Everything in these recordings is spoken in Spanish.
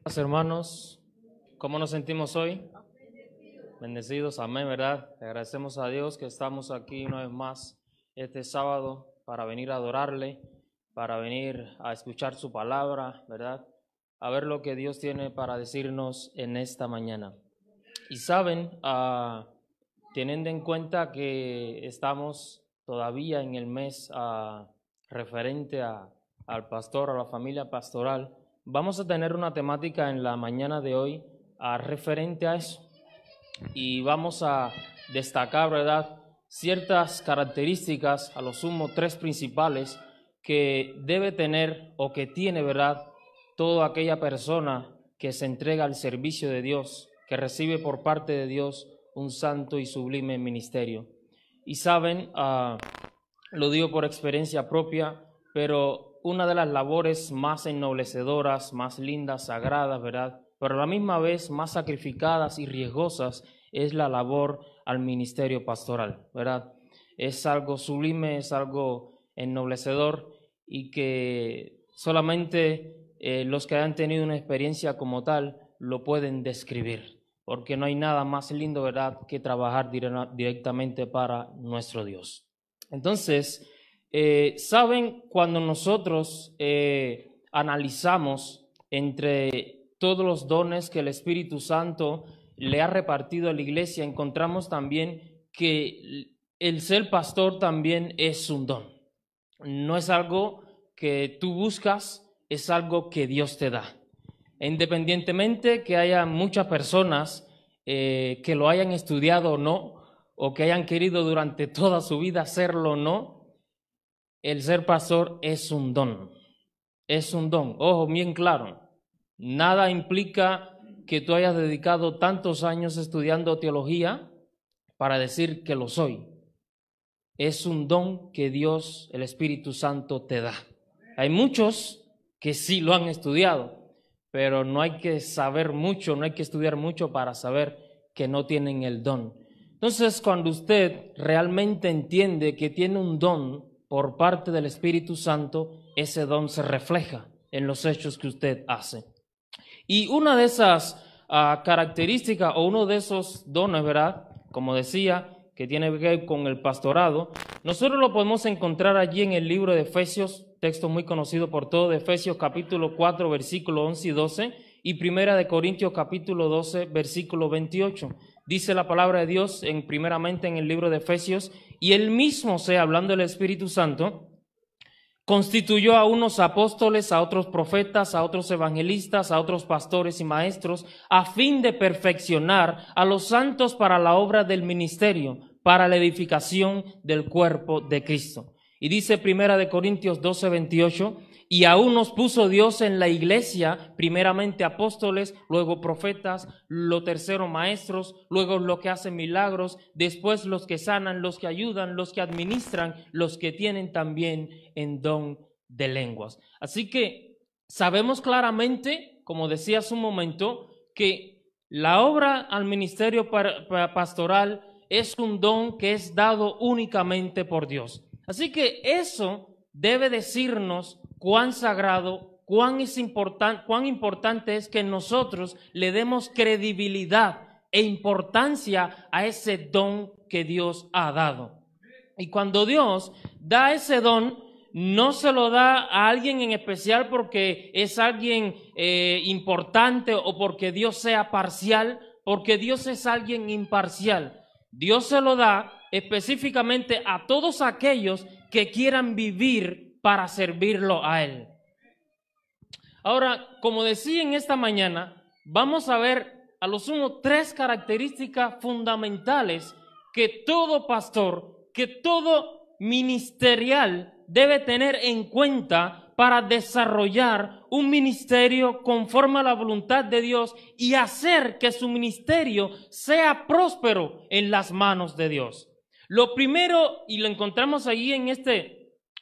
Hermanos, ¿cómo nos sentimos hoy? Bendecidos, amén, ¿verdad? Le agradecemos a Dios que estamos aquí una vez más este sábado para venir a adorarle, para venir a escuchar su palabra, ¿verdad? A ver lo que Dios tiene para decirnos en esta mañana. Y saben, teniendo en cuenta que estamos todavía en el mes referente al pastor, a la familia pastoral, vamos a tener una temática en la mañana de hoy referente a eso. Y vamos a destacar, ¿verdad?, ciertas características, a lo sumo 3 principales, que debe tener o que tiene, ¿verdad?, toda aquella persona que se entrega al servicio de Dios, que recibe por parte de Dios un santo y sublime ministerio. Y saben, lo digo por experiencia propia, pero una de las labores más ennoblecedoras, más lindas, sagradas, ¿verdad?, pero a la misma vez más sacrificadas y riesgosas, es la labor al ministerio pastoral, ¿verdad? Es algo sublime, es algo ennoblecedor y que solamente los que han tenido una experiencia como tal lo pueden describir, porque no hay nada más lindo, ¿verdad?, que trabajar directamente para nuestro Dios. Entonces, ¿saben? Cuando nosotros analizamos entre todos los dones que el Espíritu Santo le ha repartido a la iglesia, encontramos también que el ser pastor también es un don. No es algo que tú buscas, es algo que Dios te da. Independientemente que haya muchas personas que lo hayan estudiado o no, o que hayan querido durante toda su vida hacerlo o no, el ser pastor es un don. Es un don. Ojo, bien claro. Nada implica que tú hayas dedicado tantos años estudiando teología para decir que lo soy. Es un don que Dios, el Espíritu Santo, te da. Hay muchos que sí lo han estudiado, pero no hay que saber mucho, no hay que estudiar mucho para saber que no tienen el don. Entonces, cuando usted realmente entiende que tiene un don por parte del Espíritu Santo, ese don se refleja en los hechos que usted hace. Y una de esas características o uno de esos dones, ¿verdad?, como decía, que tiene que ver con el pastorado, nosotros lo podemos encontrar allí en el libro de Efesios, texto muy conocido por todos, de Efesios capítulo 4, versículo 11 y 12, y Primera de Corintios capítulo 12, versículo 28. Dice la palabra de Dios primeramente en el libro de Efesios, y él mismo, hablando del Espíritu Santo, constituyó a unos apóstoles, a otros profetas, a otros evangelistas, a otros pastores y maestros, a fin de perfeccionar a los santos para la obra del ministerio, para la edificación del cuerpo de Cristo. Y dice Primera de Corintios 12, 28, y a unos puso Dios en la iglesia, primeramente apóstoles, luego profetas, lo tercero maestros, luego los que hacen milagros, después los que sanan, los que ayudan, los que administran, los que tienen también en don de lenguas. Así que sabemos claramente, como decía hace un momento, que la obra al ministerio pastoral es un don que es dado únicamente por Dios. Así que eso debe decirnos cuán sagrado, cuán importante es que nosotros le demos credibilidad e importancia a ese don que Dios ha dado. Y cuando Dios da ese don, no se lo da a alguien en especial porque es alguien importante o porque Dios sea parcial, porque Dios es alguien imparcial. Dios se lo da específicamente a todos aquellos que quieran vivir para servirlo a Él. Ahora, como decía en esta mañana, vamos a ver a lo sumo 3 características fundamentales que todo pastor, que todo ministerial debe tener en cuenta para desarrollar un ministerio conforme a la voluntad de Dios y hacer que su ministerio sea próspero en las manos de Dios. Lo primero, y lo encontramos allí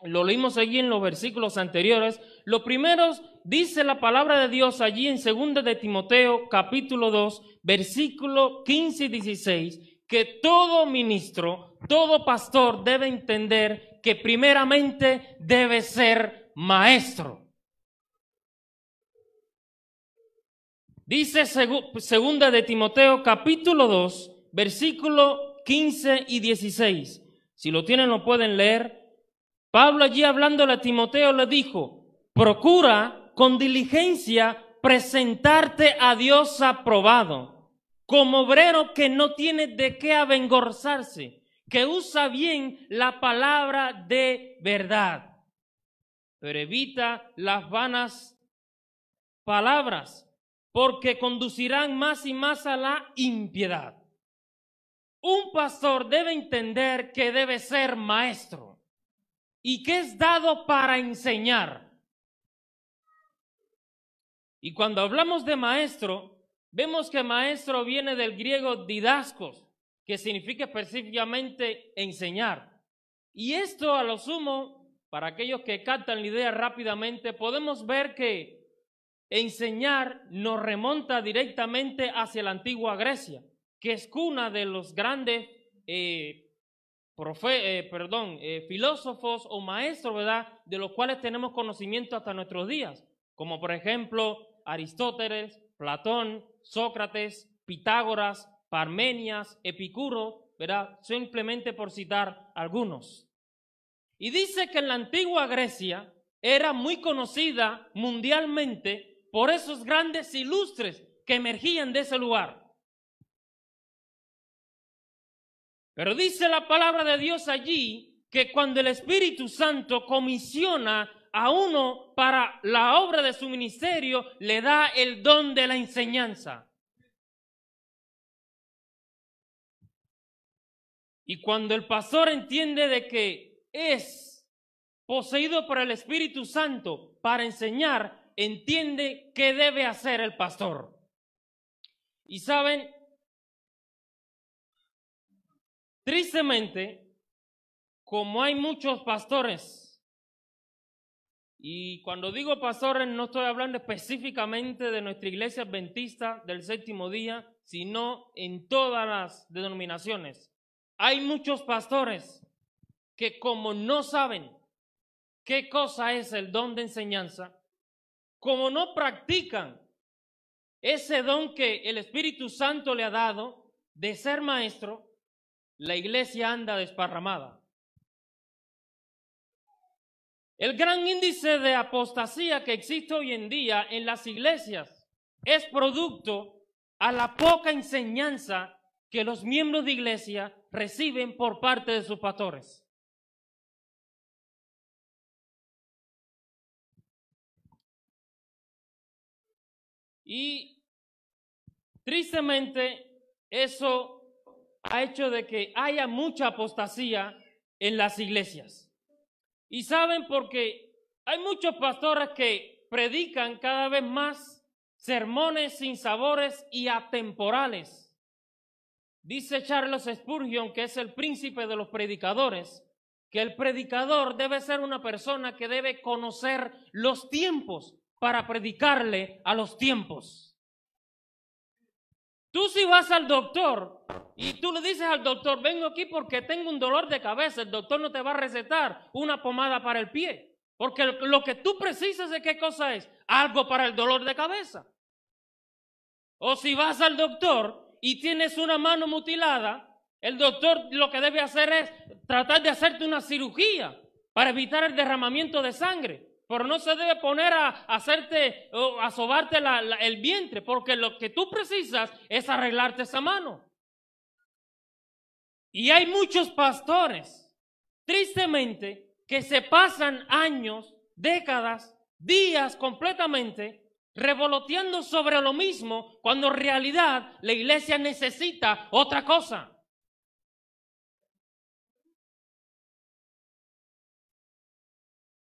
lo leímos allí en los versículos anteriores, lo primero dice la palabra de Dios allí en 2 de Timoteo capítulo 2, versículo 15 y 16, que todo ministro, todo pastor debe entender que primeramente debe ser maestro. Dice segunda de Timoteo capítulo 2, versículo 15 y 16. Si lo tienen lo pueden leer. Pablo allí hablándole a Timoteo le dijo: procura con diligencia presentarte a Dios aprobado, como obrero que no tiene de qué avergonzarse, que usa bien la palabra de verdad, pero evita las vanas palabras, porque conducirán más y más a la impiedad. Un pastor debe entender que debe ser maestro y que es dado para enseñar. Y cuando hablamos de maestro, vemos que maestro viene del griego didaskos, que significa específicamente enseñar. Y esto, a lo sumo, para aquellos que captan la idea rápidamente, podemos ver que enseñar nos remonta directamente hacia la antigua Grecia, que es cuna de los grandes filósofos o maestros, ¿verdad?, de los cuales tenemos conocimiento hasta nuestros días, como por ejemplo Aristóteles, Platón, Sócrates, Pitágoras, Parmenias, Epicuro, ¿verdad?, simplemente por citar algunos. Y dice que en la antigua Grecia era muy conocida mundialmente por esos grandes ilustres que emergían de ese lugar. Pero dice la palabra de Dios allí que cuando el Espíritu Santo comisiona a uno para la obra de su ministerio, le da el don de la enseñanza. Y cuando el pastor entiende de que es poseído por el Espíritu Santo para enseñar, entiende qué debe hacer el pastor. Y saben, tristemente, como hay muchos pastores, y cuando digo pastores no estoy hablando específicamente de nuestra iglesia adventista del séptimo día, sino en todas las denominaciones. Hay muchos pastores que como no saben qué cosa es el don de enseñanza, como no practican ese don que el Espíritu Santo le ha dado de ser maestro, la iglesia anda desparramada. El gran índice de apostasía que existe hoy en día en las iglesias es producto a la poca enseñanza que los miembros de iglesia reciben por parte de sus pastores. Y tristemente eso ha hecho de que haya mucha apostasía en las iglesias. Y saben, porque hay muchos pastores que predican cada vez más sermones sin sabores y atemporales. Dice Charles Spurgeon, que es el príncipe de los predicadores, que el predicador debe ser una persona que debe conocer los tiempos para predicarle a los tiempos. Tú si vas al doctor y tú le dices al doctor, vengo aquí porque tengo un dolor de cabeza, el doctor no te va a recetar una pomada para el pie, porque lo que tú precisas de qué cosa es, algo para el dolor de cabeza. O si vas al doctor y tienes una mano mutilada, el doctor lo que debe hacer es tratar de hacerte una cirugía para evitar el derramamiento de sangre. Pero no se debe poner a hacerte o a sobarte el vientre, porque lo que tú precisas es arreglarte esa mano. Y hay muchos pastores, tristemente, que se pasan años, décadas, días completamente revoloteando sobre lo mismo, cuando en realidad la iglesia necesita otra cosa.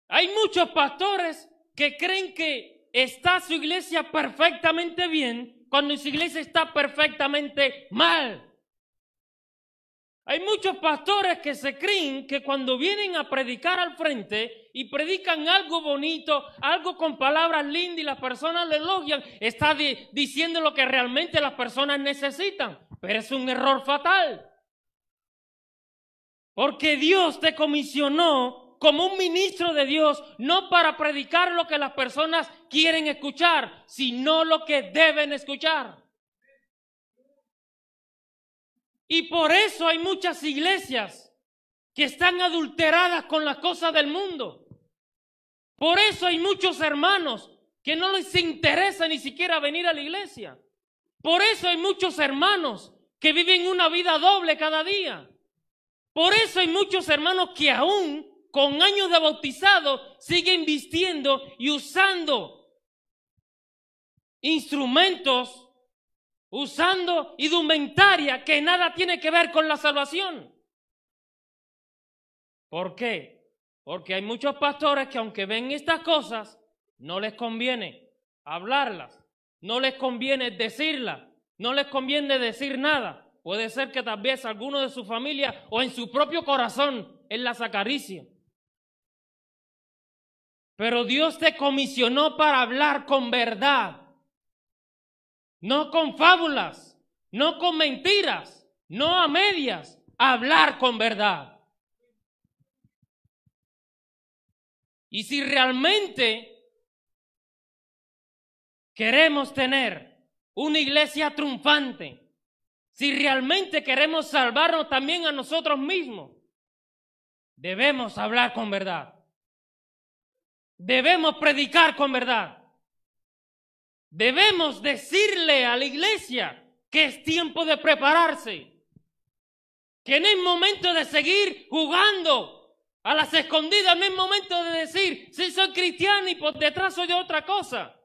Hay muchos pastores que creen que está su iglesia perfectamente bien cuando su iglesia está perfectamente mal. Hay muchos pastores que se creen que cuando vienen a predicar al frente y predican algo bonito, algo con palabras lindas y las personas le elogian, está diciendo lo que realmente las personas necesitan. Pero es un error fatal. Porque Dios te comisionó como un ministro de Dios, no para predicar lo que las personas quieren escuchar, sino lo que deben escuchar. Y por eso hay muchas iglesias que están adulteradas con las cosas del mundo. Por eso hay muchos hermanos que no les interesa ni siquiera venir a la iglesia. Por eso hay muchos hermanos que viven una vida doble cada día. Por eso hay muchos hermanos que aún con años de bautizado siguen vistiendo y usando instrumentos, usando indumentaria que nada tiene que ver con la salvación. ¿Por qué? Porque hay muchos pastores que aunque ven estas cosas, no les conviene hablarlas, no les conviene decirlas, no les conviene decir nada. Puede ser que tal vez alguno de su familia o en su propio corazón él las acaricia. Pero Dios te comisionó para hablar con verdad, no con fábulas, no con mentiras, no a medias, hablar con verdad. Y si realmente queremos tener una iglesia triunfante, si realmente queremos salvarnos también a nosotros mismos, debemos hablar con verdad. Debemos predicar con verdad. Debemos decirle a la iglesia que es tiempo de prepararse, que no es momento de seguir jugando a las escondidas, no es momento de decir, sí soy cristiano y por detrás soy de otra cosa.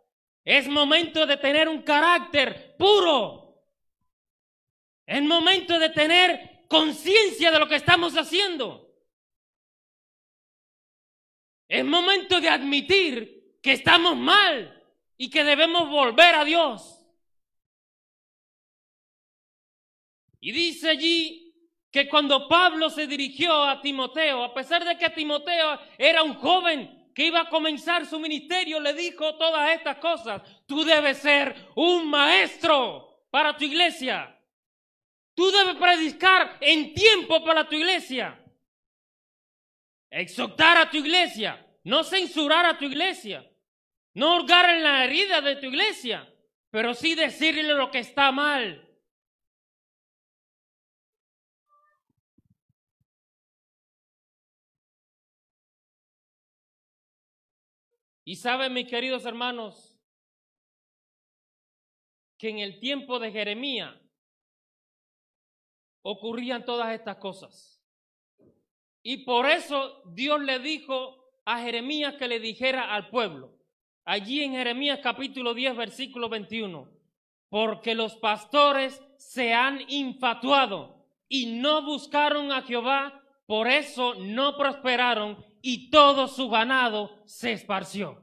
Es momento de tener un carácter puro. Es momento de tener conciencia de lo que estamos haciendo. Es momento de admitir que estamos mal y que debemos volver a Dios. Y dice allí que cuando Pablo se dirigió a Timoteo, a pesar de que Timoteo era un joven que iba a comenzar su ministerio, le dijo todas estas cosas. Tú debes ser un maestro para tu iglesia. Tú debes predicar en tiempo para tu iglesia. Exhortar a tu iglesia, no censurar a tu iglesia, no hurgar en la herida de tu iglesia, pero sí decirle lo que está mal. Y saben, mis queridos hermanos, que en el tiempo de Jeremías ocurrían todas estas cosas. Y por eso Dios le dijo a Jeremías que le dijera al pueblo, allí en Jeremías capítulo 10, versículo 21, porque los pastores se han infatuado y no buscaron a Jehová, por eso no prosperaron y todo su ganado se esparció.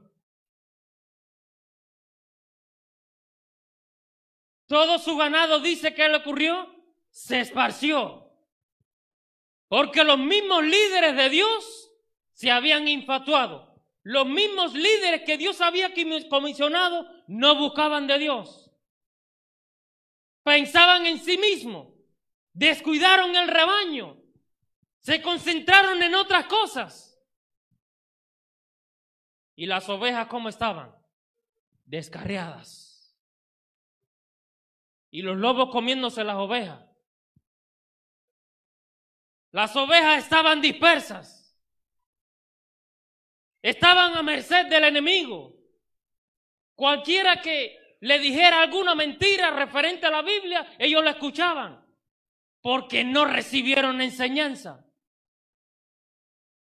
Todo su ganado, dice que le ocurrió, se esparció. Porque los mismos líderes de Dios se habían infatuado. Los mismos líderes que Dios había comisionado no buscaban de Dios. Pensaban en sí mismos, descuidaron el rebaño, se concentraron en otras cosas. ¿Y las ovejas cómo estaban? Descarriadas. Y los lobos comiéndose las ovejas. Las ovejas estaban dispersas. Estaban a merced del enemigo. Cualquiera que le dijera alguna mentira referente a la Biblia, ellos la escuchaban. Porque no recibieron enseñanza.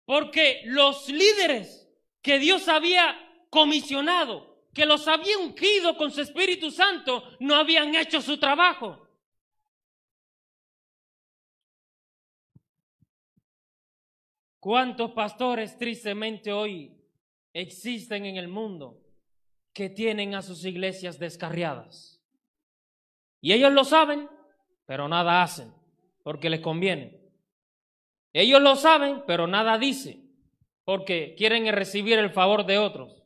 Porque los líderes que Dios había comisionado, que los había ungido con su Espíritu Santo, no habían hecho su trabajo. ¿Cuántos pastores tristemente hoy existen en el mundo que tienen a sus iglesias descarriadas? Y ellos lo saben, pero nada hacen, porque les conviene. Ellos lo saben, pero nada dicen, porque quieren recibir el favor de otros.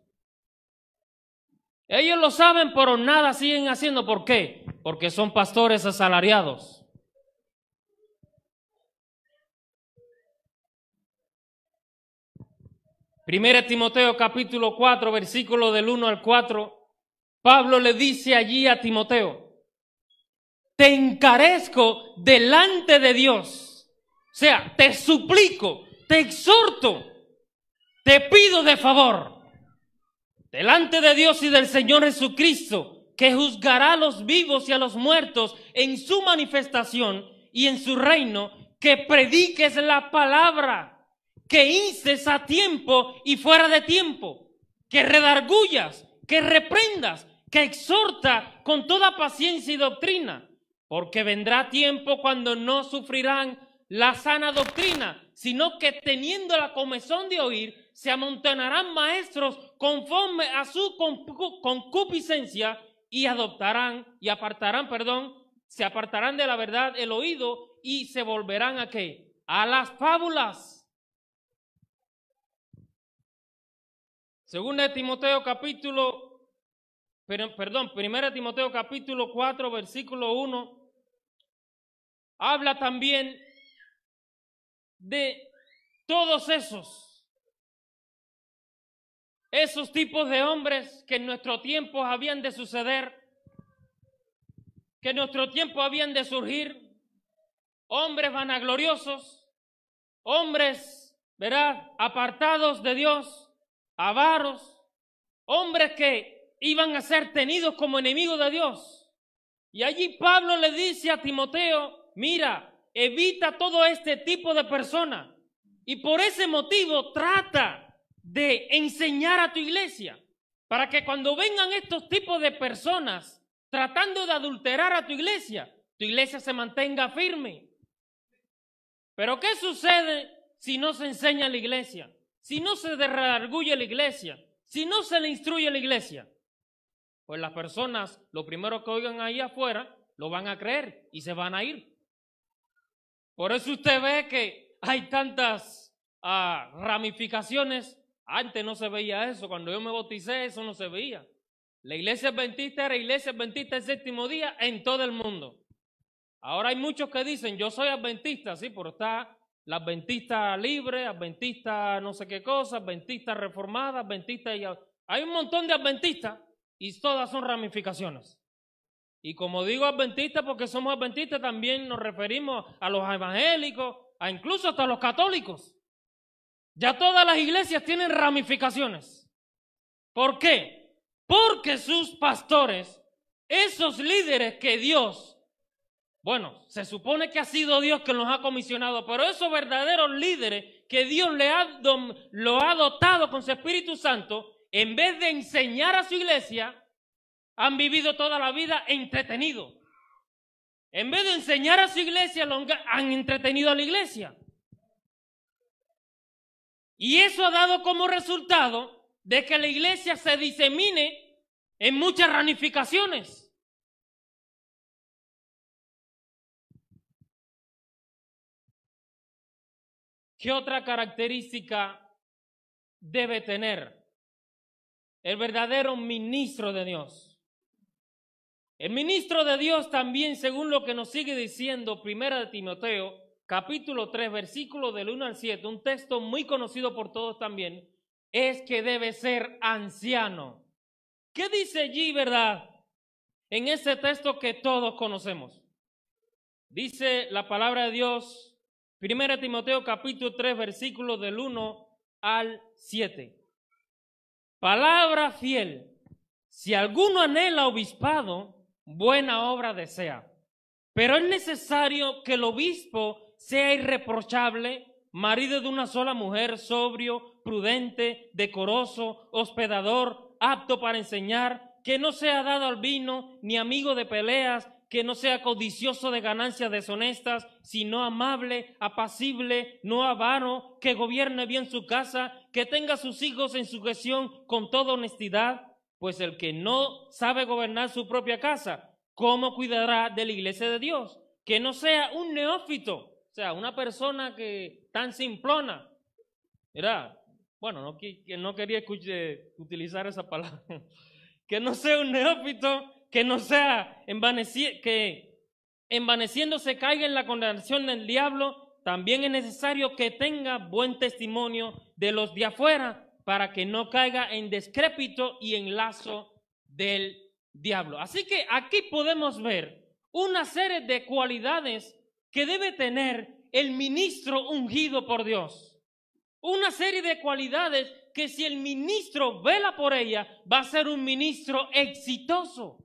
Ellos lo saben, pero nada siguen haciendo. ¿Por qué? Porque son pastores asalariados. 1 Timoteo capítulo 4, versículo del 1 al 4, Pablo le dice allí a Timoteo: te encarezco delante de Dios, o sea, te suplico, te exhorto, te pido de favor, delante de Dios y del Señor Jesucristo, que juzgará a los vivos y a los muertos en su manifestación y en su reino, que prediques la palabra, que instes a tiempo y fuera de tiempo, que redargullas, que reprendas, que exhorta con toda paciencia y doctrina, porque vendrá tiempo cuando no sufrirán la sana doctrina, sino que teniendo la comezón de oír, se amontonarán maestros conforme a su concupiscencia y se apartarán de la verdad el oído y se volverán ¿a qué? A las fábulas. Primera Timoteo capítulo 4, versículo 1, habla también de todos esos tipos de hombres que en nuestro tiempo habían de suceder, que en nuestro tiempo habían de surgir, hombres vanagloriosos, hombres, ¿verdad?, apartados de Dios, avaros, hombres que iban a ser tenidos como enemigos de Dios. Y allí Pablo le dice a Timoteo: mira, evita todo este tipo de personas, y por ese motivo trata de enseñar a tu iglesia, para que cuando vengan estos tipos de personas tratando de adulterar a tu iglesia se mantenga firme. Pero ¿qué sucede si no se enseña a la iglesia? Si no se redarguye la iglesia, si no se le instruye a la iglesia, pues las personas, lo primero que oigan ahí afuera, lo van a creer y se van a ir. Por eso usted ve que hay tantas ramificaciones. Antes no se veía eso. Cuando yo me bauticé, eso no se veía. La iglesia adventista era iglesia adventista el séptimo día en todo el mundo. Ahora hay muchos que dicen: yo soy adventista, sí, pero está la adventista libre, adventista no sé qué cosa, adventista reformada, adventista... Hay un montón de adventistas y todas son ramificaciones. Y como digo adventista porque somos adventistas, también nos referimos a los evangélicos, a incluso hasta los católicos. Ya todas las iglesias tienen ramificaciones. ¿Por qué? Porque sus pastores, esos líderes que Dios, bueno, se supone que ha sido Dios quien los ha comisionado, pero esos verdaderos líderes que Dios lo ha dotado con su Espíritu Santo, en vez de enseñar a su iglesia, han vivido toda la vida entretenidos. En vez de enseñar a su iglesia, han entretenido a la iglesia. Y eso ha dado como resultado de que la iglesia se disemine en muchas ramificaciones. ¿Qué otra característica debe tener el verdadero ministro de Dios? El ministro de Dios también, según lo que nos sigue diciendo 1 Timoteo, capítulo 3, versículo del 1 al 7, un texto muy conocido por todos también, es que debe ser anciano. ¿Qué dice allí, verdad? En ese texto que todos conocemos. Dice la palabra de Dios, 1 Timoteo capítulo 3, versículo del 1 al 7. Palabra fiel: si alguno anhela obispado, buena obra desea. Pero es necesario que el obispo sea irreprochable, marido de una sola mujer, sobrio, prudente, decoroso, hospedador, apto para enseñar, que no sea dado al vino, ni amigo de peleas, que no sea codicioso de ganancias deshonestas, sino amable, apacible, no avaro, que gobierne bien su casa, que tenga a sus hijos en sujeción con toda honestidad. Pues el que no sabe gobernar su propia casa, ¿cómo cuidará de la iglesia de Dios? Que no sea un neófito, o sea, una persona que tan simplona. Mira, bueno, no quería utilizar esa palabra. Que no sea un neófito, que no sea que envaneciéndose caiga en la condenación del diablo. También es necesario que tenga buen testimonio de los de afuera, para que no caiga en descrépito y en lazo del diablo. Así que aquí podemos ver una serie de cualidades que debe tener el ministro ungido por Dios. Una serie de cualidades que si el ministro vela por ella, va a ser un ministro exitoso.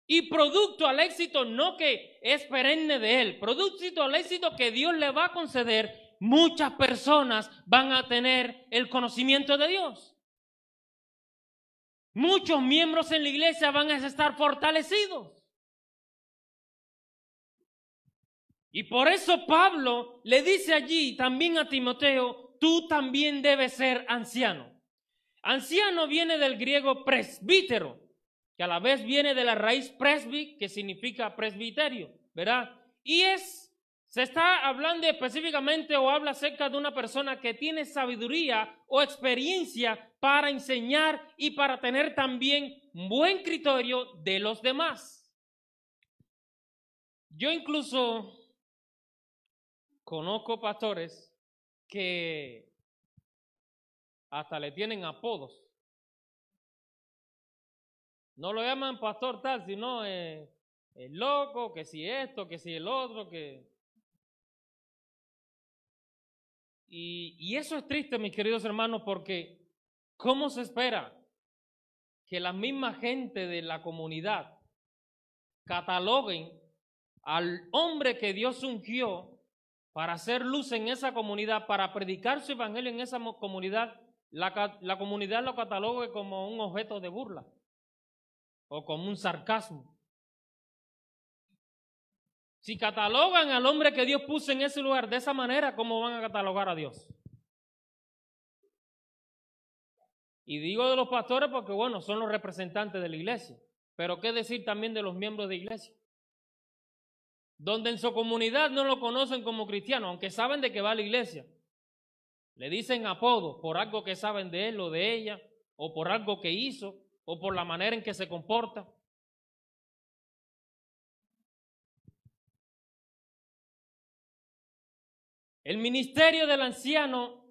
Y producto al éxito no que es perenne de él, producto al éxito que Dios le va a conceder, muchas personas van a tener el conocimiento de Dios. Muchos miembros en la iglesia van a estar fortalecidos. Y por eso Pablo le dice allí también a Timoteo, tú también debes ser anciano. Anciano viene del griego presbítero, que a la vez viene de la raíz presbi, que significa presbiterio, ¿verdad? Y se está hablando específicamente o habla acerca de una persona que tiene sabiduría o experiencia para enseñar y para tener también buen criterio de los demás. Yo incluso conozco pastores que hasta le tienen apodos. No lo llaman pastor tal, sino el loco, que si esto, que si el otro, que... Y eso es triste, mis queridos hermanos, porque ¿cómo se espera que la misma gente de la comunidad cataloguen al hombre que Dios ungió para hacer luz en esa comunidad, para predicar su evangelio en esa comunidad, la comunidad lo catalogue como un objeto de burla o como un sarcasmo? Si catalogan al hombre que Dios puso en ese lugar de esa manera, ¿cómo van a catalogar a Dios? Y digo de los pastores porque, bueno, son los representantes de la iglesia. Pero ¿qué decir también de los miembros de iglesia? Donde en su comunidad no lo conocen como cristiano, aunque saben de que va a la iglesia. Le dicen apodo por algo que saben de él o de ella, o por algo que hizo, o por la manera en que se comporta. El ministerio del anciano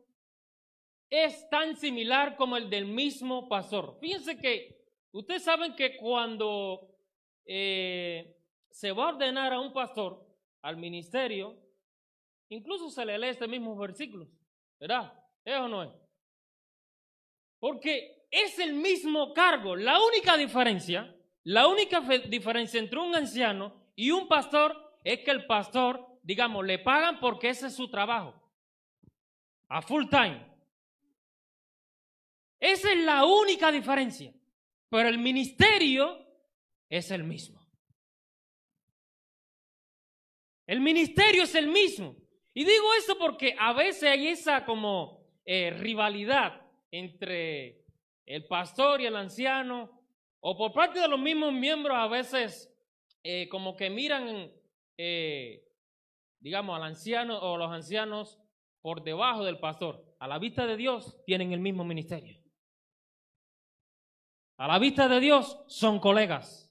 es tan similar como el del mismo pastor. Fíjense que ustedes saben que cuando se va a ordenar a un pastor al ministerio, incluso se le lee este mismo versículo, ¿verdad? ¿Es o no es? Porque es el mismo cargo. La única diferencia entre un anciano y un pastor es que el pastor, digamos, le pagan porque ese es su trabajo, a full time. Esa es la única diferencia, pero el ministerio es el mismo. El ministerio es el mismo. Y digo esto porque a veces hay esa como rivalidad entre el pastor y el anciano, o por parte de los mismos miembros a veces como que miran, digamos, al anciano o los ancianos por debajo del pastor. A la vista de Dios tienen el mismo ministerio. A la vista de Dios son colegas.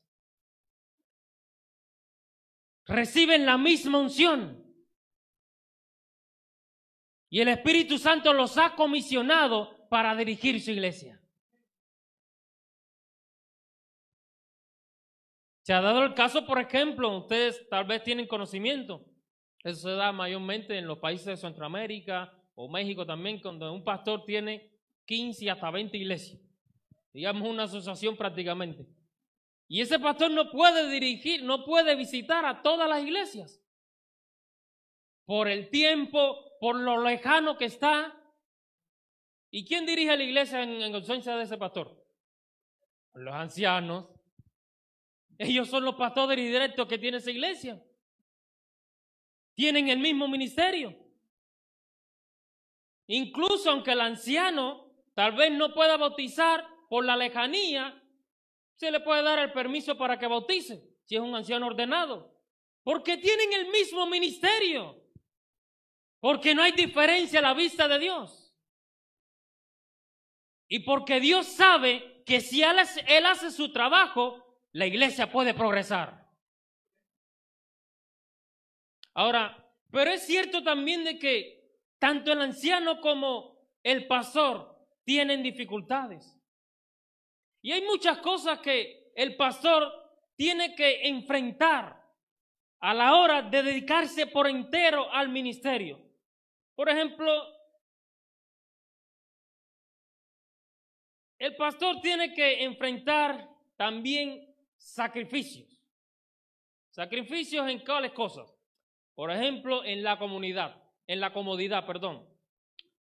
Reciben la misma unción. Y el Espíritu Santo los ha comisionado para dirigir su iglesia. Se ha dado el caso, por ejemplo, ustedes tal vez tienen conocimiento, eso se da mayormente en los países de Centroamérica o México también, cuando un pastor tiene 15 hasta 20 iglesias, digamos una asociación prácticamente. Y ese pastor no puede dirigir, no puede visitar a todas las iglesias. Por el tiempo, por lo lejano que está. ¿Y quién dirige la iglesia en ausencia de ese pastor? Los ancianos. Ellos son los pastores directos que tiene esa iglesia. Tienen el mismo ministerio. Incluso aunque el anciano tal vez no pueda bautizar por la lejanía, se le puede dar el permiso para que bautice, si es un anciano ordenado. Porque tienen el mismo ministerio. Porque no hay diferencia a la vista de Dios. Y porque Dios sabe que si Él hace su trabajo, la iglesia puede progresar. Ahora, pero es cierto también de que tanto el anciano como el pastor tienen dificultades. Y hay muchas cosas que el pastor tiene que enfrentar a la hora de dedicarse por entero al ministerio. Por ejemplo, el pastor tiene que enfrentar también sacrificios. Sacrificios en cuáles cosas. Por ejemplo, en la comodidad.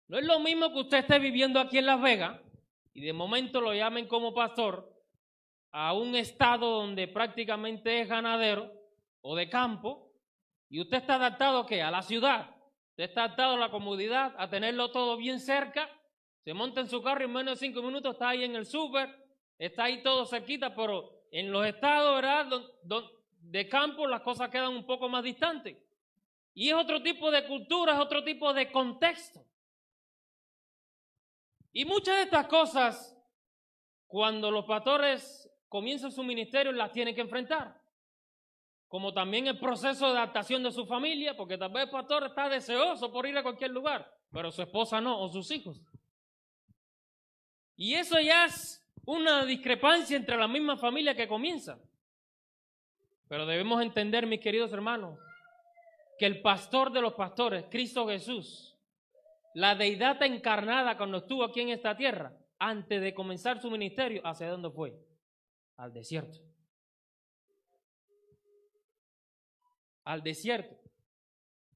No es lo mismo que usted esté viviendo aquí en Las Vegas y de momento lo llamen como pastor a un estado donde prácticamente es ganadero o de campo, y usted está adaptado ¿qué? A la ciudad. Usted está adaptado a la comodidad, a tenerlo todo bien cerca. Se monta en su carro y en menos de 5 minutos está ahí en el súper, está ahí todo cerquita, pero en los estados, ¿verdad?, de campo las cosas quedan un poco más distantes. Y es otro tipo de cultura, es otro tipo de contexto. Y muchas de estas cosas, cuando los pastores comienzan su ministerio, las tienen que enfrentar. Como también el proceso de adaptación de su familia, porque tal vez el pastor está deseoso por ir a cualquier lugar, pero su esposa no, o sus hijos. Y eso ya es una discrepancia entre la misma familia que comienza. Pero debemos entender, mis queridos hermanos, que el pastor de los pastores, Cristo Jesús, la deidad encarnada cuando estuvo aquí en esta tierra, antes de comenzar su ministerio, ¿hacia dónde fue? Al desierto. Al desierto.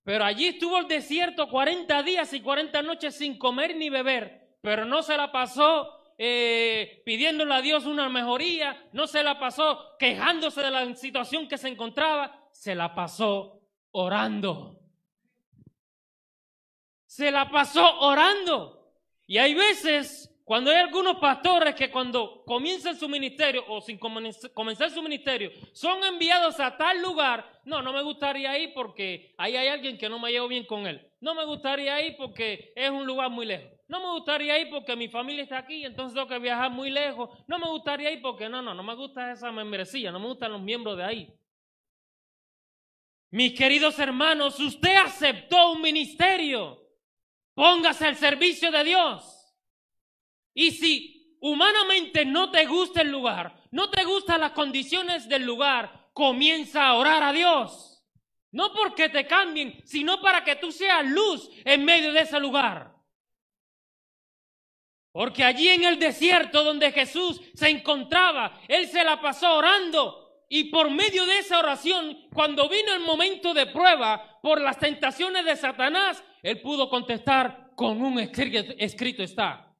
Pero allí estuvo el desierto 40 días y 40 noches sin comer ni beber, pero no se la pasó pidiéndole a Dios una mejoría, no se la pasó quejándose de la situación que se encontraba, se la pasó orando. Se la pasó orando. Y hay veces, cuando hay algunos pastores que cuando comienzan su ministerio o sin comenzar su ministerio, son enviados a tal lugar, no me gustaría ir porque ahí hay alguien que no me llevo bien con él. No me gustaría ir porque es un lugar muy lejos. No me gustaría ir porque mi familia está aquí, entonces tengo que viajar muy lejos. No me gustaría ir porque no me gusta esa membresía, no me gustan los miembros de ahí. Mis queridos hermanos, usted aceptó un ministerio. Póngase al servicio de Dios. Y si humanamente no te gusta el lugar, no te gustan las condiciones del lugar, comienza a orar a Dios. No porque te cambien, sino para que tú seas luz en medio de ese lugar. Porque allí en el desierto donde Jesús se encontraba, Él se la pasó orando. Y por medio de esa oración, cuando vino el momento de prueba por las tentaciones de Satanás, Él pudo contestar con un escrito está.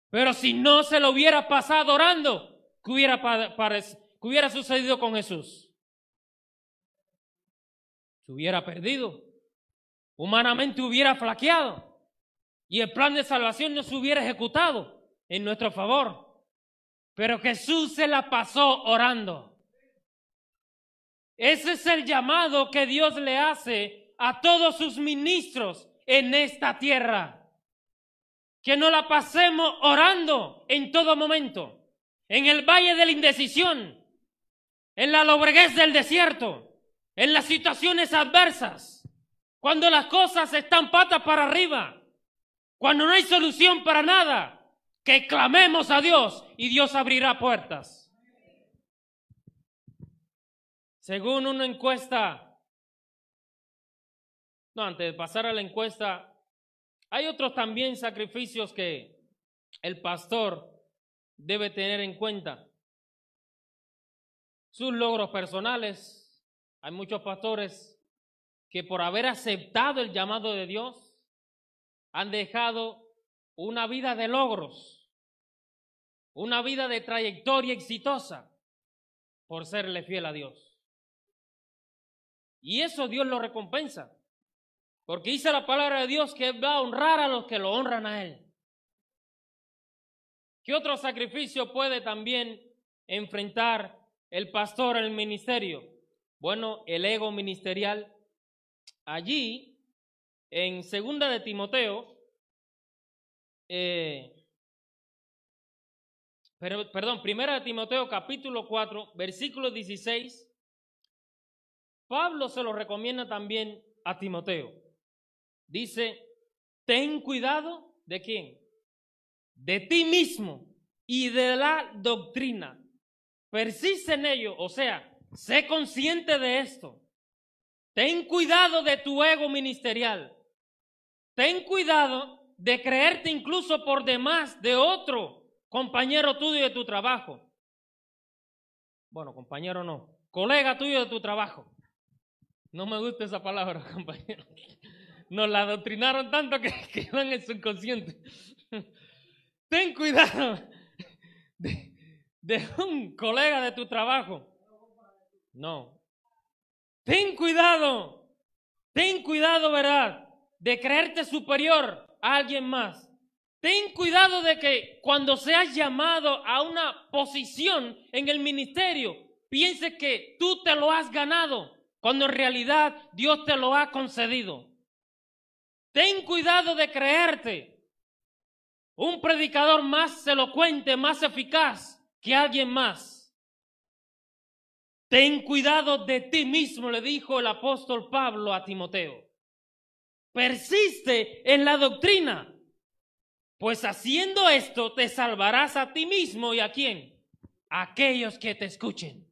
Pero si no se lo hubiera pasado orando, ¿qué hubiera sucedido con Jesús? Se hubiera perdido. Humanamente hubiera flaqueado. Y el plan de salvación no se hubiera ejecutado en nuestro favor. Pero Jesús se la pasó orando. Ese es el llamado que Dios le hace a todos sus ministros en esta tierra. Que nos la pasemos orando en todo momento. En el valle de la indecisión, en la lobreguez del desierto, en las situaciones adversas, cuando las cosas están patas para arriba, cuando no hay solución para nada, que clamemos a Dios y Dios abrirá puertas. Según una encuesta, antes de pasar a la encuesta, hay otros también sacrificios que el pastor debe tener en cuenta. Sus logros personales. Hay muchos pastores que por haber aceptado el llamado de Dios han dejado una vida de logros, una vida de trayectoria exitosa por serle fiel a Dios. Y eso Dios lo recompensa, porque dice la palabra de Dios que va a honrar a los que lo honran a Él. ¿Qué otro sacrificio puede también enfrentar el pastor en el ministerio? Bueno, el ego ministerial. Allí, en 2 de Timoteo, Primera de Timoteo capítulo 4, versículo 16, Pablo se lo recomienda también a Timoteo. Dice, ten cuidado ¿de quién? De ti mismo y de la doctrina. Persiste en ello, o sea, sé consciente de esto. Ten cuidado de tu ego ministerial. Ten cuidado de creerte incluso por demás de otro compañero tuyo de tu trabajo. Bueno, compañero no, colega tuyo de tu trabajo. No me gusta esa palabra, compañero. Nos la adoctrinaron tanto que quedó en el subconsciente. Ten cuidado de un colega de tu trabajo. No. Ten cuidado, ¿verdad? De creerte superior a alguien más. Ten cuidado de que cuando seas llamado a una posición en el ministerio, pienses que tú te lo has ganado, cuando en realidad Dios te lo ha concedido. Ten cuidado de creerte un predicador más elocuente, más eficaz que alguien más. Ten cuidado de ti mismo, le dijo el apóstol Pablo a Timoteo. Persiste en la doctrina, pues haciendo esto te salvarás a ti mismo y ¿a quién? A aquellos que te escuchen.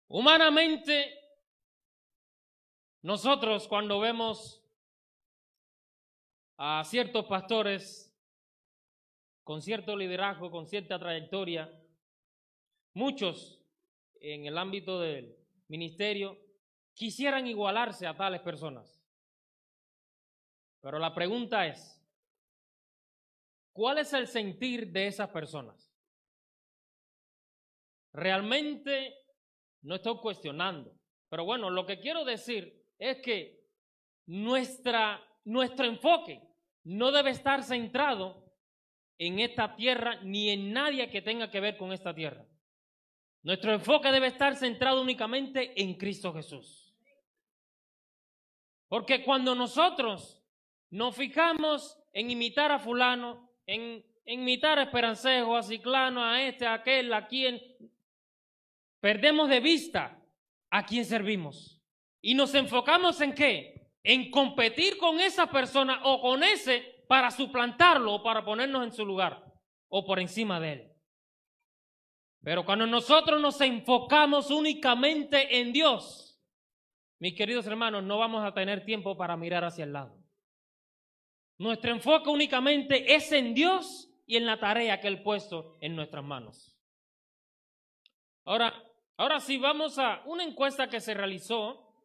Humanamente, nosotros cuando vemos a ciertos pastores con cierto liderazgo, con cierta trayectoria, muchos en el ámbito del ministerio quisieran igualarse a tales personas. Pero la pregunta es, ¿cuál es el sentir de esas personas? Realmente no estoy cuestionando, pero bueno, lo que quiero decir es que nuestro enfoque no debe estar centrado en esta tierra ni en nadie que tenga que ver con esta tierra. Nuestro enfoque debe estar centrado únicamente en Cristo Jesús. Porque cuando nosotros nos fijamos en imitar a fulano, en imitar a Esperancejo, a Ciclano, a este, a aquel, a quien, perdemos de vista a quien servimos. Y nos enfocamos en ¿qué? En competir con esa persona o con ese para suplantarlo o para ponernos en su lugar o por encima de él. Pero cuando nosotros nos enfocamos únicamente en Dios, mis queridos hermanos, no vamos a tener tiempo para mirar hacia el lado. Nuestro enfoque únicamente es en Dios y en la tarea que Él ha puesto en nuestras manos. Ahora sí, vamos a una encuesta que se realizó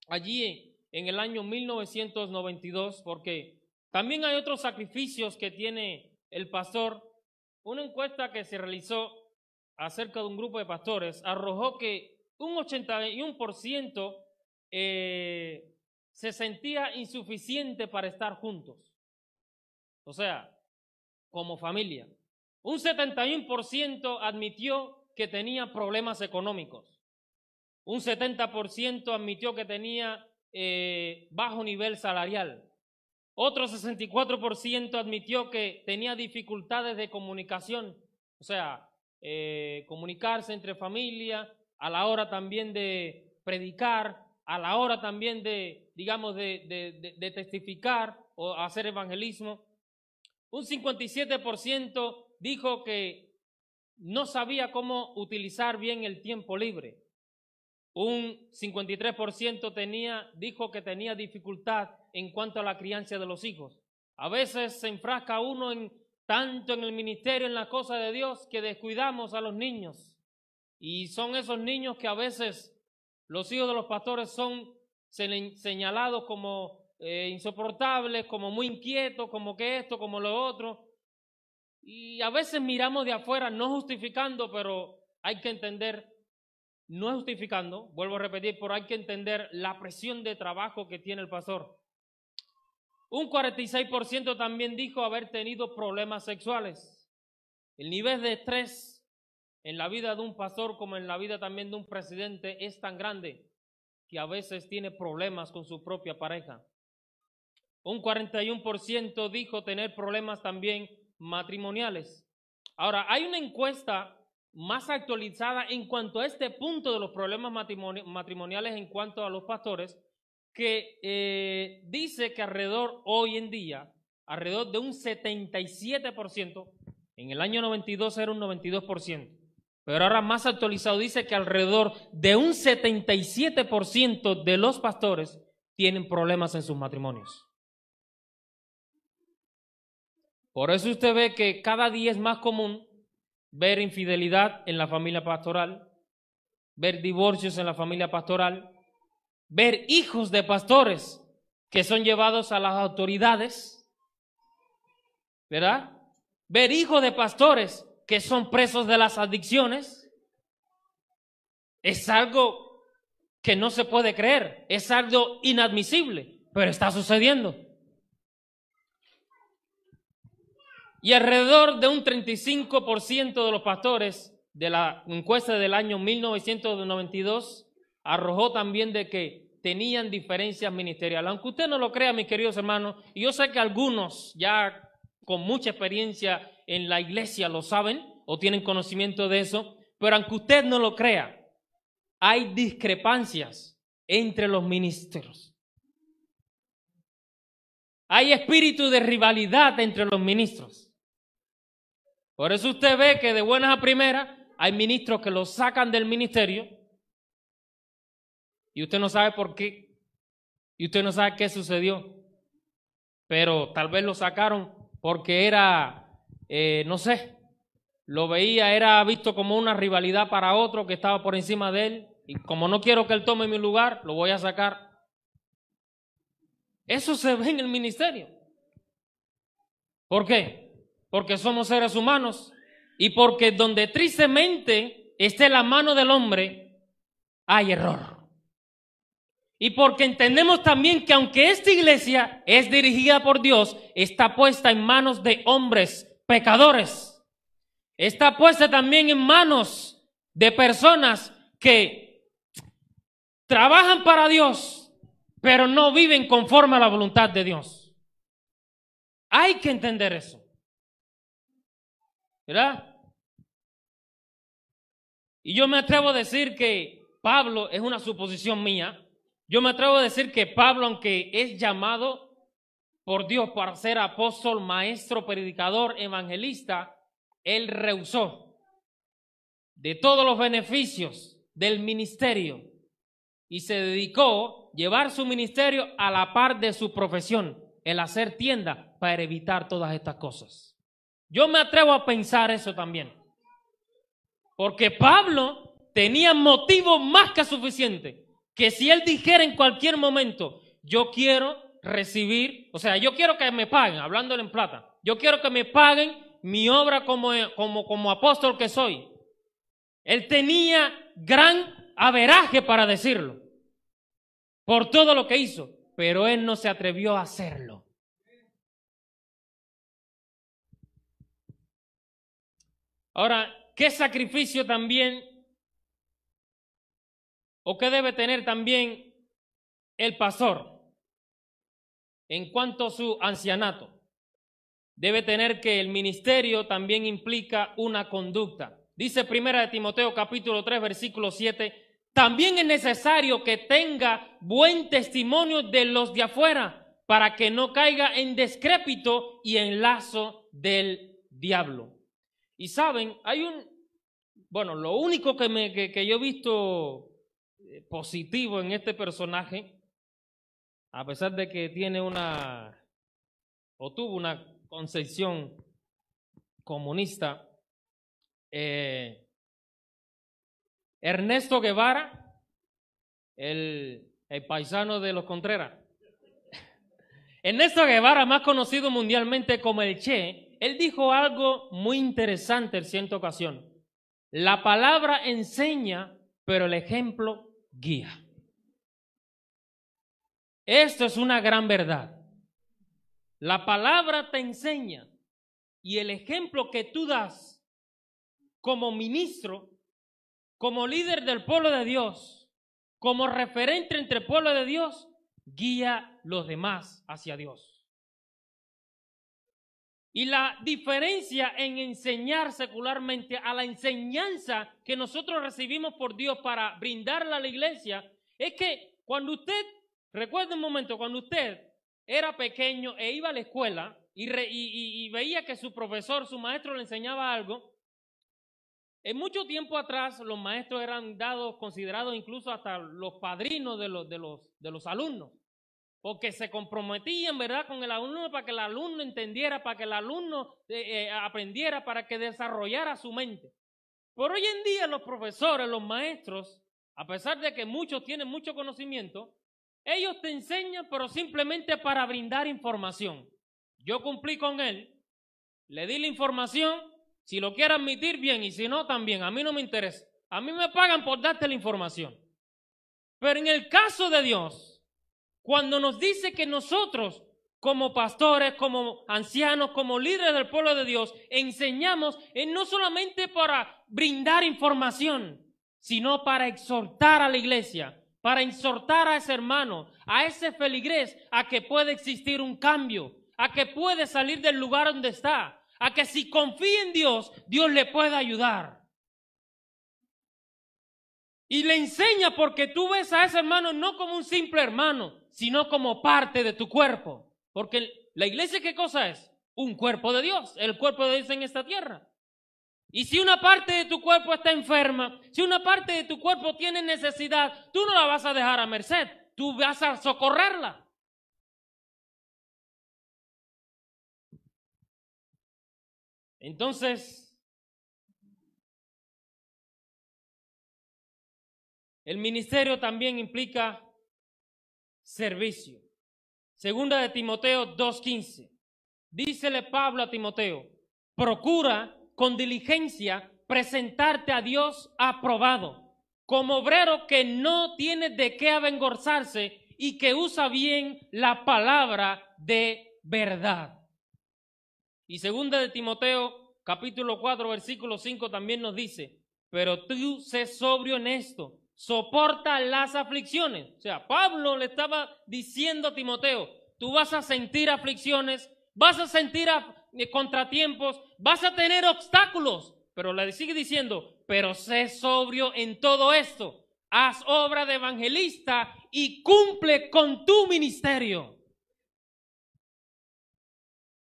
allí en el año 1992, porque también hay otros sacrificios que tiene el pastor. Una encuesta que se realizó acerca de un grupo de pastores arrojó que un 81% se sentía insuficiente para estar juntos, o sea, como familia. Un 71% admitió que tenía problemas económicos. Un 70% admitió que tenía bajo nivel salarial. Otro 64% admitió que tenía dificultades de comunicación, o sea, comunicarse entre familia, a la hora también de predicar, a la hora también de, digamos, de testificar o hacer evangelismo. Un 57% dijo que no sabía cómo utilizar bien el tiempo libre. Un 53% dijo que tenía dificultad en cuanto a la crianza de los hijos. A veces se enfrasca uno tanto en el ministerio, en las cosas de Dios, que descuidamos a los niños. Y son esos niños que a veces los hijos de los pastores son señalados como insoportables, como muy inquietos, como que esto, como lo otro. Y a veces miramos de afuera, no justificando, pero hay que entender, no es justificando, vuelvo a repetir, pero hay que entender la presión de trabajo que tiene el pastor. Un 46% también dijo haber tenido problemas sexuales. El nivel de estrés en la vida de un pastor como en la vida también de un presidente es tan grande que a veces tiene problemas con su propia pareja. Un 41% dijo tener problemas también matrimoniales. Ahora, hay una encuesta más actualizada en cuanto a este punto de los problemas matrimoniales en cuanto a los pastores, que dice que hoy en día, alrededor de un 77%, en el año 92 era un 92%, pero ahora más actualizado dice que alrededor de un 77% de los pastores tienen problemas en sus matrimonios. Por eso usted ve que cada día es más común ver infidelidad en la familia pastoral, ver divorcios en la familia pastoral, ver hijos de pastores que son llevados a las autoridades, ¿verdad? Ver hijos de pastores que son presos de las adicciones. Es algo que no se puede creer, es algo inadmisible, pero está sucediendo. Y alrededor de un 35% de los pastores de la encuesta del año 1992 arrojó también de que tenían diferencias ministeriales. Aunque usted no lo crea, mis queridos hermanos, y yo sé que algunos ya con mucha experiencia en la iglesia lo saben o tienen conocimiento de eso, pero aunque usted no lo crea, hay discrepancias entre los ministros. Hay espíritu de rivalidad entre los ministros. Por eso usted ve que de buenas a primeras hay ministros que los sacan del ministerio y usted no sabe por qué y usted no sabe qué sucedió, pero tal vez lo sacaron porque era, no sé, lo veía, era visto como una rivalidad para otro que estaba por encima de él y como no quiero que él tome mi lugar, lo voy a sacar. Eso se ve en el ministerio. ¿Por qué? Porque somos seres humanos y porque donde tristemente esté la mano del hombre, hay error. Y porque entendemos también que aunque esta iglesia es dirigida por Dios, está puesta en manos de hombres pecadores. Está puesta también en manos de personas que trabajan para Dios, pero no viven conforme a la voluntad de Dios. Hay que entender eso. ¿Verdad? Y yo me atrevo a decir que Pablo, es una suposición mía, yo me atrevo a decir que Pablo, aunque es llamado por Dios para ser apóstol, maestro, predicador, evangelista, él rehusó de todos los beneficios del ministerio y se dedicó a llevar su ministerio a la par de su profesión, el hacer tienda para evitar todas estas cosas. Yo me atrevo a pensar eso también, porque Pablo tenía motivo más que suficiente, que si él dijera en cualquier momento, yo quiero recibir, o sea, yo quiero que me paguen, hablándole en plata, yo quiero que me paguen mi obra como apóstol que soy. Él tenía gran averaje para decirlo, por todo lo que hizo, pero él no se atrevió a hacerlo. Ahora, ¿qué sacrificio también o qué debe tener también el pastor en cuanto a su ancianato? Debe tener que el ministerio también implica una conducta. Dice 1 Timoteo capítulo 3 versículo 7, también es necesario que tenga buen testimonio de los de afuera para que no caiga en descrépito y en lazo del diablo. Y saben, hay lo único que yo he visto positivo en este personaje, a pesar de que tiene tuvo una concepción comunista, Ernesto Guevara, el paisano de los Contreras. Ernesto Guevara, más conocido mundialmente como el Che, él dijo algo muy interesante en cierta ocasión. La palabra enseña, pero el ejemplo guía. Esto es una gran verdad. La palabra te enseña y el ejemplo que tú das como ministro, como líder del pueblo de Dios, como referente entre el pueblo de Dios, guía los demás hacia Dios. Y la diferencia en enseñar secularmente a la enseñanza que nosotros recibimos por Dios para brindarla a la iglesia es que cuando usted Recuerda un momento cuando usted era pequeño e iba a la escuela y veía que su profesor, su maestro le enseñaba algo. En mucho tiempo atrás los maestros eran considerados incluso hasta los padrinos de los alumnos, porque se comprometían, ¿verdad?, con el alumno para que el alumno entendiera, para que el alumno aprendiera, para que desarrollara su mente. Pero hoy en día los profesores, los maestros, a pesar de que muchos tienen mucho conocimiento, ellos te enseñan pero simplemente para brindar información. Yo cumplí con él, le di la información, si lo quiere admitir bien y si no también, a mí no me interesa. A mí me pagan por darte la información. Pero en el caso de Dios, cuando nos dice que nosotros como pastores, como ancianos, como líderes del pueblo de Dios, enseñamos no solamente para brindar información, sino para exhortar a la iglesia, para exhortar a ese hermano, a ese feligrés, a que puede existir un cambio, a que puede salir del lugar donde está, a que si confía en Dios, Dios le puede ayudar. Y le enseña porque tú ves a ese hermano no como un simple hermano, sino como parte de tu cuerpo. Porque la iglesia, ¿qué cosa es? Un cuerpo de Dios, el cuerpo de Dios en esta tierra. Y si una parte de tu cuerpo está enferma, si una parte de tu cuerpo tiene necesidad, tú no la vas a dejar a merced, tú vas a socorrerla. Entonces, el ministerio también implica servicio. Segunda de Timoteo 2:15. Dícele Pablo a Timoteo, procura con diligencia presentarte a Dios aprobado, como obrero que no tiene de qué avergonzarse y que usa bien la palabra de verdad. Y segunda de Timoteo, capítulo 4, versículo 5 también nos dice, pero tú sé sobrio en esto, soporta las aflicciones. O sea, Pablo le estaba diciendo a Timoteo, tú vas a sentir aflicciones, vas a sentir contratiempos, vas a tener obstáculos, pero le sigue diciendo, pero sé sobrio en todo esto, haz obra de evangelista y cumple con tu ministerio.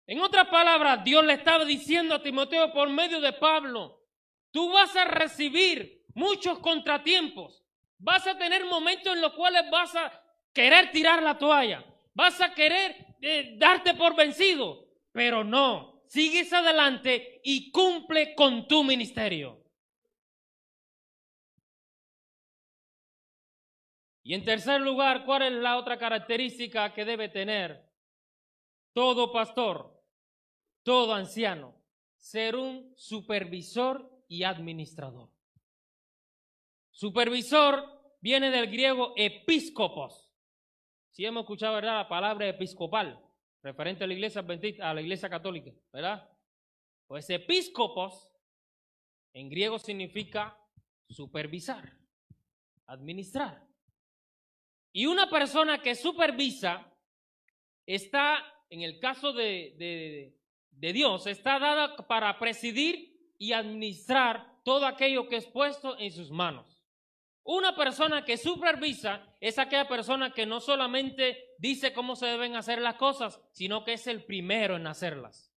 En otras palabras, Dios le estaba diciendo a Timoteo por medio de Pablo, tú vas a recibir muchos contratiempos, vas a tener momentos en los cuales vas a querer tirar la toalla, vas a querer darte por vencido, pero no, sigues adelante y cumple con tu ministerio. Y en tercer lugar, ¿cuál es la otra característica que debe tener todo pastor, todo anciano? Ser un supervisor y administrador. Supervisor viene del griego episcopos. Si hemos escuchado, ¿verdad?, la palabra episcopal, referente a la iglesia adventista, a la iglesia católica, ¿verdad? Pues episcopos en griego significa supervisar, administrar. Y una persona que supervisa está, en el caso de Dios, está dada para presidir y administrar todo aquello que es puesto en sus manos. Una persona que supervisa es aquella persona que no solamente dice cómo se deben hacer las cosas, sino que es el primero en hacerlas.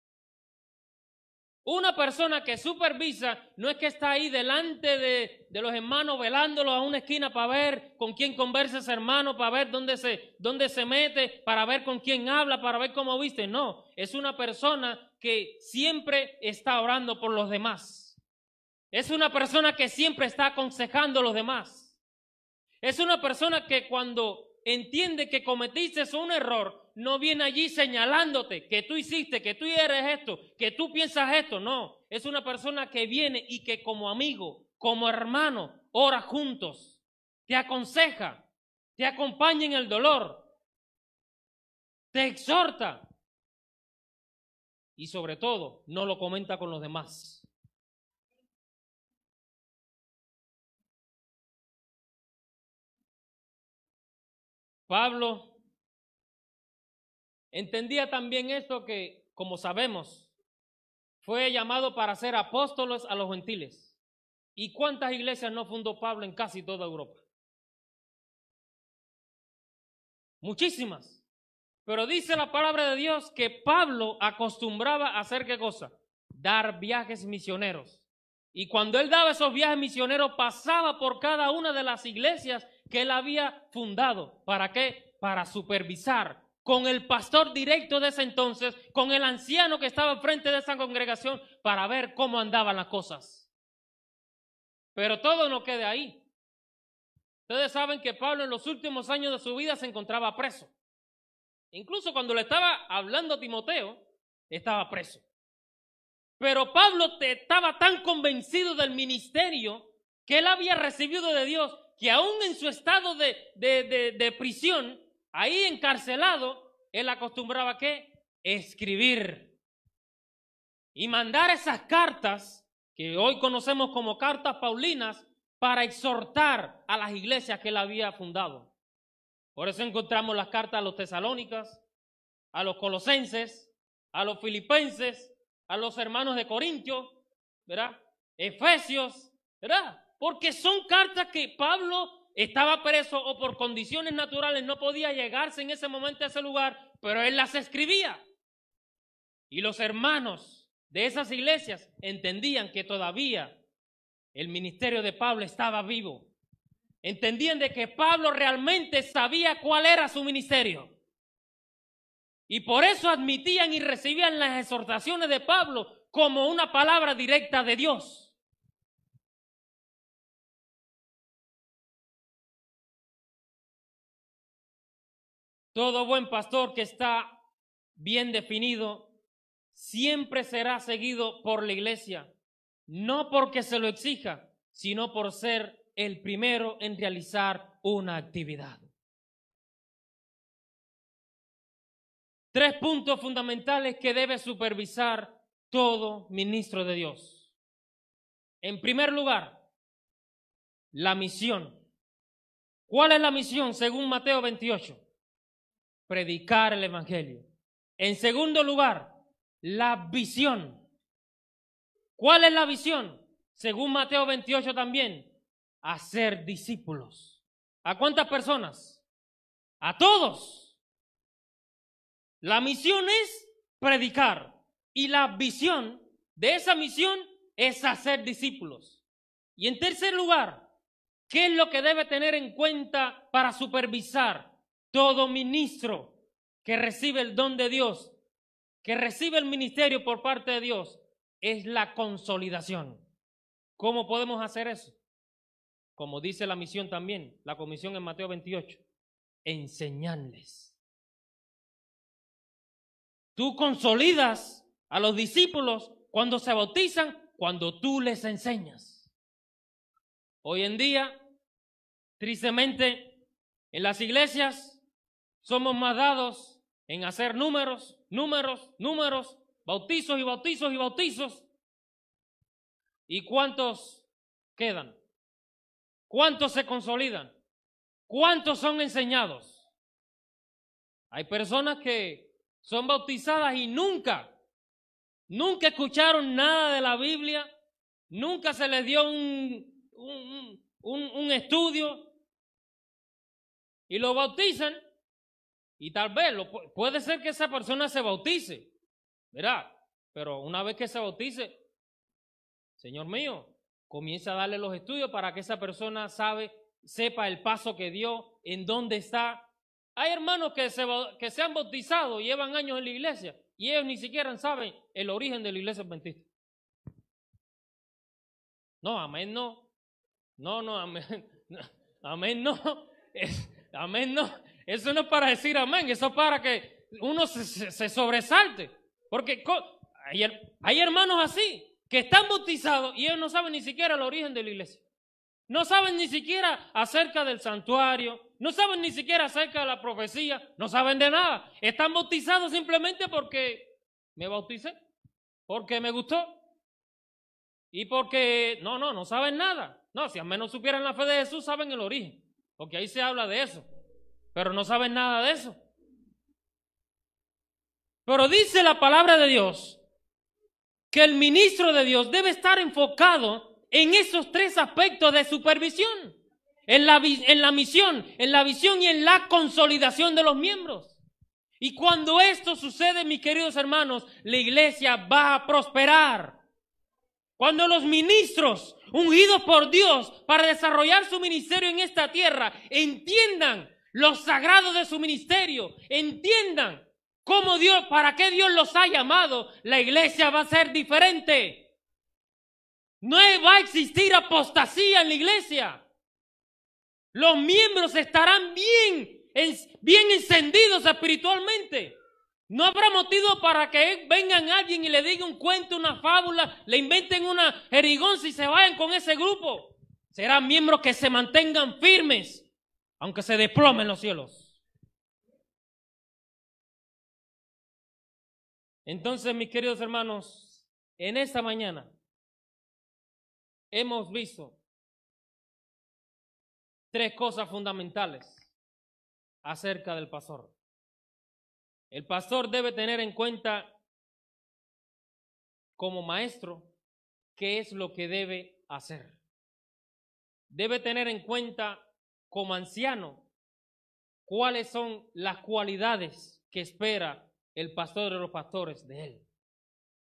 Una persona que supervisa no es que está ahí delante de los hermanos velándolos a una esquina para ver con quién conversa ese hermano, para ver dónde se mete, para ver con quién habla, para ver cómo viste. No, es una persona que siempre está orando por los demás. Es una persona que siempre está aconsejando a los demás. Es una persona que cuando entiende que cometiste un error, no viene allí señalándote que tú hiciste, que tú eres esto, que tú piensas esto. No, es una persona que viene y que como amigo, como hermano, ora juntos, te aconseja, te acompaña en el dolor, te exhorta y sobre todo no lo comenta con los demás. Pablo entendía también esto que, como sabemos, fue llamado para ser apóstoles a los gentiles. ¿Y cuántas iglesias no fundó Pablo en casi toda Europa? muchísimas. Pero dice la palabra de Dios que Pablo acostumbraba a hacer ¿qué cosa? Dar viajes misioneros. Y cuando él daba esos viajes misioneros, pasaba por cada una de las iglesias que él había fundado. ¿Para qué? Para supervisar con el pastor directo de ese entonces, con el anciano que estaba frente de esa congregación, para ver cómo andaban las cosas. Pero todo no queda ahí. Ustedes saben que Pablo en los últimos años de su vida se encontraba preso. Incluso cuando le estaba hablando a Timoteo, estaba preso. Pero Pablo estaba tan convencido del ministerio que él había recibido de Dios, que aún en su estado de prisión, ahí encarcelado, él acostumbraba ¿a qué? Escribir y mandar esas cartas que hoy conocemos como cartas paulinas para exhortar a las iglesias que él había fundado. Por eso encontramos las cartas a los tesalónicas, a los colosenses, a los filipenses, a los hermanos de Corintios, ¿verdad? Efesios, ¿verdad? Porque son cartas que Pablo estaba preso o por condiciones naturales no podía llegarse en ese momento a ese lugar, pero él las escribía. Y los hermanos de esas iglesias entendían que todavía el ministerio de Pablo estaba vivo. Entendían de que Pablo realmente sabía cuál era su ministerio. Y por eso admitían y recibían las exhortaciones de Pablo como una palabra directa de Dios. Todo buen pastor que está bien definido siempre será seguido por la iglesia, no porque se lo exija, sino por ser el primero en realizar una actividad. 3 puntos fundamentales que debe supervisar todo ministro de Dios. En primer lugar, la misión. ¿Cuál es la misión según Mateo 28? Predicar el evangelio. En segundo lugar, la visión. ¿Cuál es la visión? Según Mateo 28 también, hacer discípulos. ¿A cuántas personas? A todos. La misión es predicar y la visión de esa misión es hacer discípulos. Y en tercer lugar, ¿qué es lo que debe tener en cuenta para supervisar todo ministro que recibe el don de Dios, que recibe el ministerio por parte de Dios? Es la consolidación. ¿Cómo podemos hacer eso? Como dice la misión también, la comisión en Mateo 28, enseñarles. Tú consolidas a los discípulos cuando se bautizan, cuando tú les enseñas. Hoy en día, tristemente, en las iglesias somos más dados en hacer números, bautizos y bautizos y bautizos. ¿Y cuántos quedan? ¿Cuántos se consolidan? ¿Cuántos son enseñados? Hay personas que son bautizadas y nunca escucharon nada de la Biblia, nunca se les dio un estudio y lo bautizan y tal vez puede ser que esa persona se bautice, ¿verdad? Pero una vez que se bautice, Señor mío, comienza a darle los estudios para que esa persona sepa el paso que dio, en dónde está. Hay hermanos que se han bautizado, llevan años en la iglesia y ellos ni siquiera saben el origen de la iglesia adventista. No, amén, no. No, amén. Amén, no. Amén, no. Eso no es para decir amén, eso es para que uno se sobresalte. Porque hay hermanos así, que están bautizados y ellos no saben ni siquiera el origen de la iglesia. No saben ni siquiera acerca del santuario, no saben ni siquiera acerca de la profecía, no saben de nada. Están bautizados simplemente porque me bauticé, porque me gustó y porque no saben nada. No, si al menos supieran la fe de Jesús, saben el origen, porque ahí se habla de eso, pero no saben nada de eso. Pero dice la palabra de Dios que el ministro de Dios debe estar enfocado en esos 3 aspectos de supervisión. en la misión, en la visión y en la consolidación de los miembros. Y cuando esto sucede, mis queridos hermanos, la iglesia va a prosperar. Cuando los ministros ungidos por Dios para desarrollar su ministerio en esta tierra entiendan los sagrados de su ministerio, entiendan cómo Dios, para qué Dios los ha llamado, la iglesia va a ser diferente. No va a existir apostasía en la iglesia. Los miembros estarán bien encendidos espiritualmente. No habrá motivo para que vengan alguien y le diga un cuento, una fábula, le inventen una jerigonza y se vayan con ese grupo. Serán miembros que se mantengan firmes, aunque se desplomen los cielos. Entonces, mis queridos hermanos, en esta mañana hemos visto 3 cosas fundamentales acerca del pastor. El pastor debe tener en cuenta como maestro qué es lo que debe hacer. Debe tener en cuenta como anciano cuáles son las cualidades que espera el pastor de los pastores de él.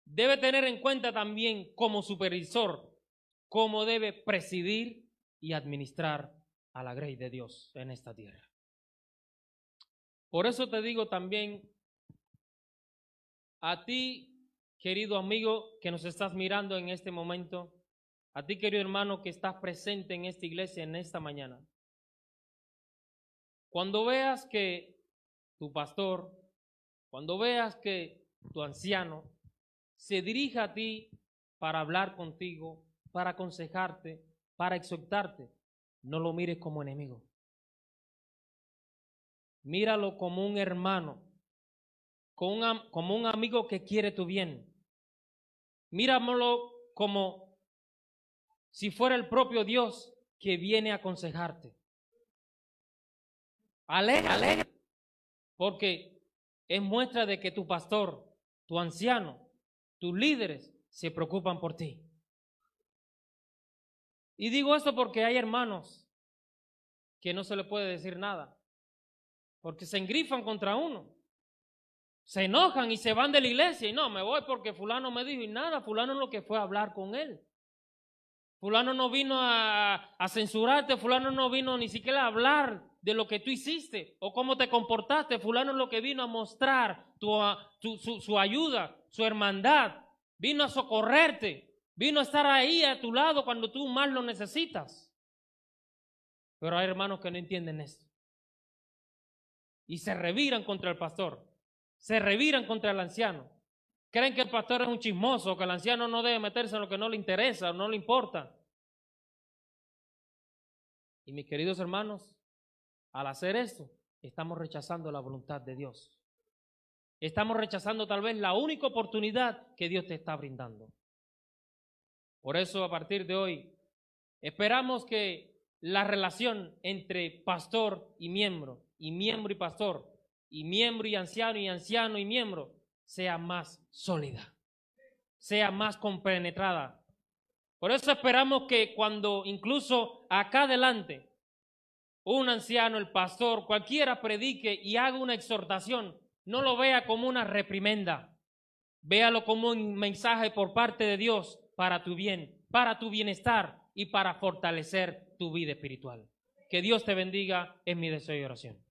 Debe tener en cuenta también como supervisor cómo debe presidir y administrar a la grey de Dios en esta tierra. Por eso te digo también a ti, querido amigo, que nos estás mirando en este momento, a ti, querido hermano, que estás presente en esta iglesia en esta mañana. Cuando veas que tu pastor, cuando veas que tu anciano se dirige a ti para hablar contigo, para aconsejarte, para exhortarte, no lo mires como enemigo. Míralo como un hermano, como un amigo que quiere tu bien. Míramelo como si fuera el propio Dios que viene a aconsejarte. Alégrate, porque es muestra de que tu pastor, tu anciano, tus líderes se preocupan por ti. Y digo esto porque hay hermanos que no se le puede decir nada, porque se engrifan contra uno, se enojan y se van de la iglesia y no, me voy porque fulano me dijo y nada, fulano lo que fue a hablar con él. Fulano no vino a censurarte, fulano no vino ni siquiera a hablar de lo que tú hiciste o cómo te comportaste, fulano lo que vino a mostrar su ayuda, su hermandad, vino a socorrerte, vino a estar ahí a tu lado cuando tú más lo necesitas. Pero hay hermanos que no entienden esto y se reviran contra el pastor, se reviran contra el anciano. Creen que el pastor es un chismoso, que el anciano no debe meterse en lo que no le interesa o no le importa. Y mis queridos hermanos, al hacer esto, estamos rechazando la voluntad de Dios. Estamos rechazando tal vez la única oportunidad que Dios te está brindando. Por eso, a partir de hoy, esperamos que la relación entre pastor y miembro y pastor, y miembro y anciano y miembro, sea más sólida, sea más compenetrada. Por eso esperamos que cuando incluso acá adelante un anciano, el pastor, cualquiera predique y haga una exhortación, no lo vea como una reprimenda, véalo como un mensaje por parte de Dios para tu bien, para tu bienestar y para fortalecer tu vida espiritual. Que Dios te bendiga, es mi deseo y oración.